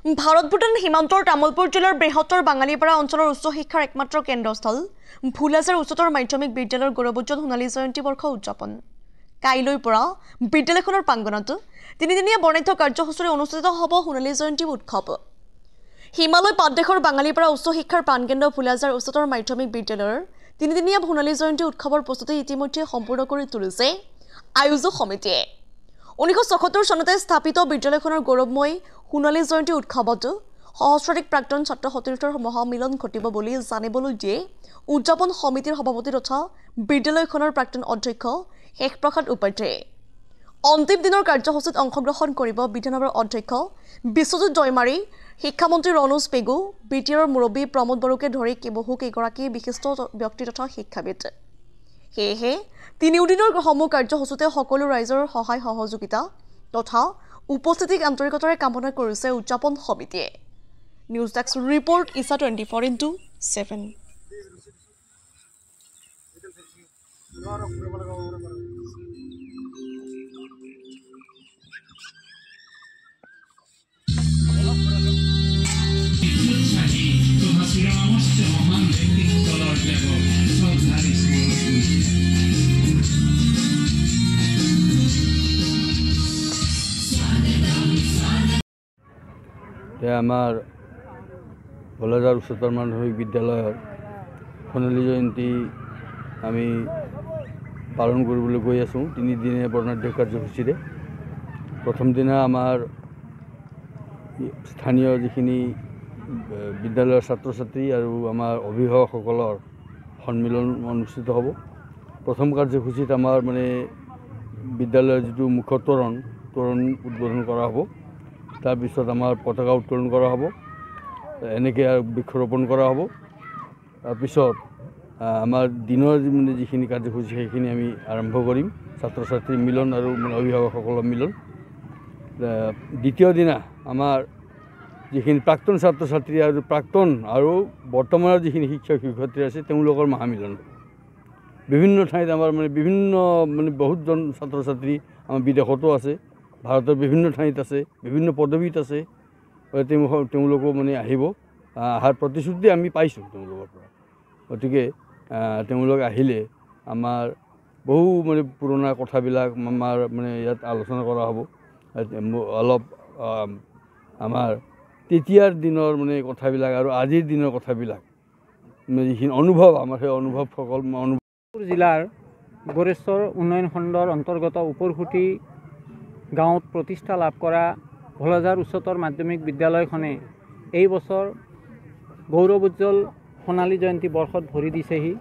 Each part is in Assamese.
ভাৰত ভূটান সীমান্তৰ তামুলপুৰ জিলাৰ বৃহত্তৰ বাঙালীপাৰা অঞ্চলৰ উচ্চ শিক্ষাৰ একমাত্ৰ কেন্দ্ৰস্থল ভুলাজাৰ উচ্চতৰ মাধ্যমিক বিদ্যালয়ৰ গৌৰৱোজ্জ্বল সোণালী জয়ন্তী বৰ্ষ উদযাপন কাইলৈৰ পৰা বিদ্যালয়খনৰ প্ৰাংগণত তিনিদিনীয়া বৰ্ণাঢ্য কাৰ্যসূচীৰে অনুষ্ঠিত হ'ব সোণালী জয়ন্তী উৎসৱ। হিমালয় পাদদেশৰ বাঙালীপাৰা উচ্চ শিক্ষাৰ প্ৰাণকেন্দ্ৰ ভুলাজাৰ উচ্চতৰ মাধ্যমিক বিদ্যালয়ৰ তিনিদিনীয়া সোণালী জয়ন্তী উৎসৱৰ প্ৰস্তুতি ইতিমধ্যে সম্পূৰ্ণ কৰি তুলিছে আয়োজক সমিতিয়ে। 1974 চনতে স্থাপিত বিদ্যালয়খনৰ গৌৰৱময় সোণালী জয়ন্তী উৎসৱত সহস্ৰাধিক প্ৰাক্তন ছাত্ৰ সতীৰ্থৰ মহামিলন ঘটিব বুলি জানিবলৈ দিয়ে উদযাপন সমিতিৰ সভাপতি তথা বিদ্যালয়খনৰ প্ৰাক্তন অধ্যক্ষ শেষপ্ৰসাদ উপাধ্যায়ে। অন্তিম দিনৰ কাৰ্যসূচীত অংশগ্ৰহণ কৰিব বিধানসভাৰ অধ্যক্ষ বিশ্বজিৎ দৈমাৰী, শিক্ষামন্ত্ৰী ৰণোজ পেগু, বিটিআৰৰ মুৰব্বী প্ৰমোদ বড়োকে ধৰি বহুকেইগৰাকী বিশিষ্ট ব্যক্তি তথা শিক্ষাবিদ। সেয়েহে তিনিওদিনৰ সমূহ কাৰ্যসূচীতে সকলো ৰাইজৰ সহায় সহযোগিতা তথা উপস্থিতিক আন্তৰিকতাৰে কামনা কৰিছে উদযাপন সমিতিয়ে। নিউজ ডেস্ক ৰিপৰ্ট ইছা 24/7। আমাৰ ভুলাজাৰ উচ্চতৰ মাধ্যমিক বিদ্যালয়ৰ সোণালী জয়ন্তী আমি পালন কৰিবলৈ গৈ আছোঁ তিনিদিনীয়া বৰ্ণাঢ্য কাৰ্যসূচীৰে। প্ৰথম দিনা আমাৰ স্থানীয় যিখিনি বিদ্যালয়ৰ ছাত্ৰ ছাত্ৰী আৰু আমাৰ অভিভাৱকসকলৰ সন্মিলন অনুষ্ঠিত হ'ব। প্ৰথম কাৰ্যসূচীত আমাৰ বিদ্যালয়ৰ যিটো মুখ্য তোৰণ উদ্বোধন কৰা হ'ব। তাৰপিছত আমাৰ পতাকা উত্তোলন কৰা হ'ব, এনেকৈ বৃক্ষৰোপণ কৰা হ'ব। তাৰপিছত আমাৰ দিনৰ যিখিনি কাৰ্যসূচী সেইখিনি আমি আৰম্ভ কৰিম, ছাত্ৰ ছাত্ৰীৰ মিলন আৰু অভিভাৱকসকলৰ মিলন। দ্বিতীয় দিনা আমাৰ যিখিনি প্ৰাক্তন ছাত্ৰ ছাত্ৰী আৰু প্ৰাক্তন আৰু বৰ্তমানৰ যিখিনি শিক্ষক শিক্ষয়িত্ৰী আছে তেওঁলোকৰ মহামিলন। বিভিন্ন ঠাইত আমাৰ বিভিন্ন বহুতজন ছাত্ৰ ছাত্ৰী আমাৰ বিদেশতো আছে, ভাৰতৰ বিভিন্ন ঠাইত আছে, বিভিন্ন পদবীত আছে। তেওঁলোকো আহিব, অহাৰ প্ৰতিশ্ৰুতি আমি পাইছোঁ তেওঁলোকৰ পৰা। গতিকে তেওঁলোক আহিলে আমাৰ বহু পুৰণা কথাবিলাক আমাৰ ইয়াত আলোচনা কৰা হ'ব। অলপ আমাৰ তেতিয়াৰ দিনৰ কথাবিলাক আৰু আজিৰ দিনৰ কথাবিলাক যিখিনি অনুভৱ আমাৰ সেই অনুভৱসকল জিলাৰ গড়েশ্বৰ উন্নয়ন খণ্ডৰ অন্তৰ্গত উপৰখুটি গাঁৱত প্ৰতিষ্ঠা লাভ কৰা ভুলাজাৰ উচ্চতৰ মাধ্যমিক বিদ্যালয়খনে এই বছৰ গৌৰৱোজ্জ্বল সোণালী জয়ন্তী বৰ্ষত ভৰি দিছেহি।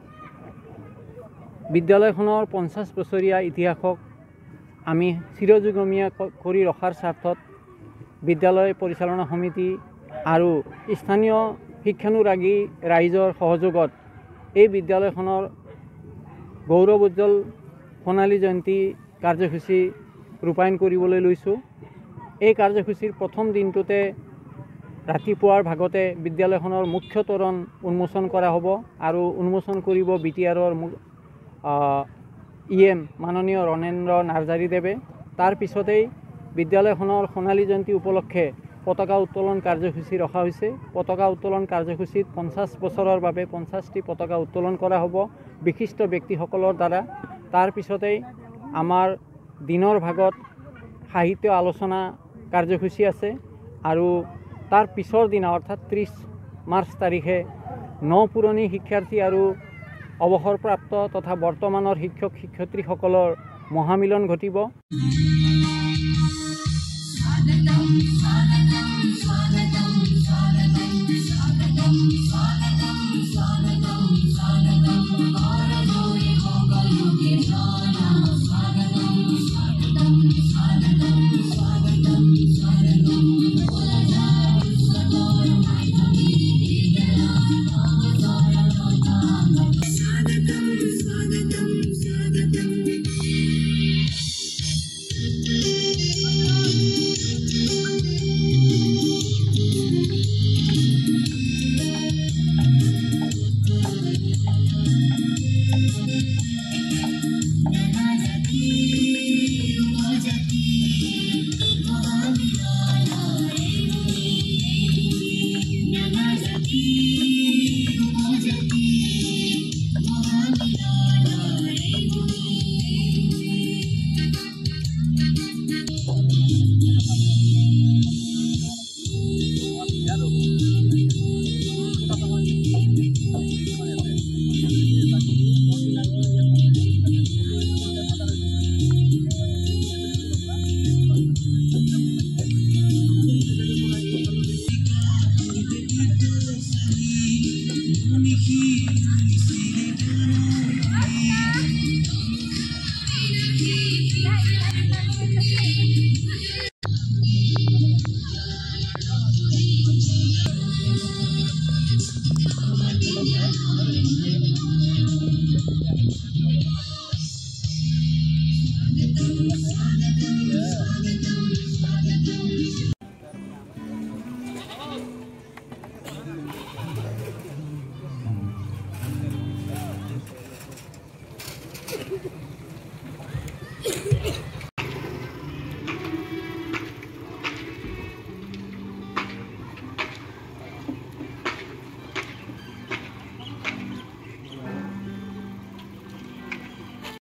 বিদ্যালয়খনৰ 50 বছৰীয়া ইতিহাসক আমি চিৰযুগমীয়া কৰি ৰখাৰ স্বাৰ্থত বিদ্যালয় পৰিচালনা সমিতি আৰু স্থানীয় শিক্ষানুৰাগী ৰাইজৰ সহযোগত এই বিদ্যালয়খনৰ গৌৰৱোজ্জ্বল সোণালী জয়ন্তী কাৰ্যসূচী ৰূপায়ণ কৰিবলৈ লৈছোঁ। এই কাৰ্যসূচীৰ প্ৰথম দিনটোতে ৰাতিপুৱাৰ ভাগতে বিদ্যালয়খনৰ মুখ্য তোৰণ উন্মোচন কৰা হ'ব আৰু উন্মোচন কৰিব বিটিআৰৰ EM মাননীয় ৰণেন্দ্ৰ নাৰ্জাৰীদেৱে। তাৰ পিছতেই বিদ্যালয়খনৰ সোণালী জয়ন্তী উপলক্ষে পতাকা উত্তোলন কাৰ্যসূচী ৰখা হৈছে। পতাকা উত্তোলন কাৰ্যসূচীত 50 বছৰৰ বাবে 50টি পতাকা উত্তোলন কৰা হ'ব বিশিষ্ট ব্যক্তিসকলৰ দ্বাৰা। তাৰ পিছতেই আমাৰ দিনৰ ভাগত সাহিত্য আলোচনা কাৰ্যসূচী আছে আৰু তাৰ পিছৰ দিনা অৰ্থাৎ 30 মাৰ্চ তাৰিখে পুৰণি শিক্ষাৰ্থী আৰু অৱসৰপ্ৰাপ্ত তথা বৰ্তমানৰ শিক্ষক শিক্ষয়িত্ৰীসকলৰ মহামিলন ঘটিব।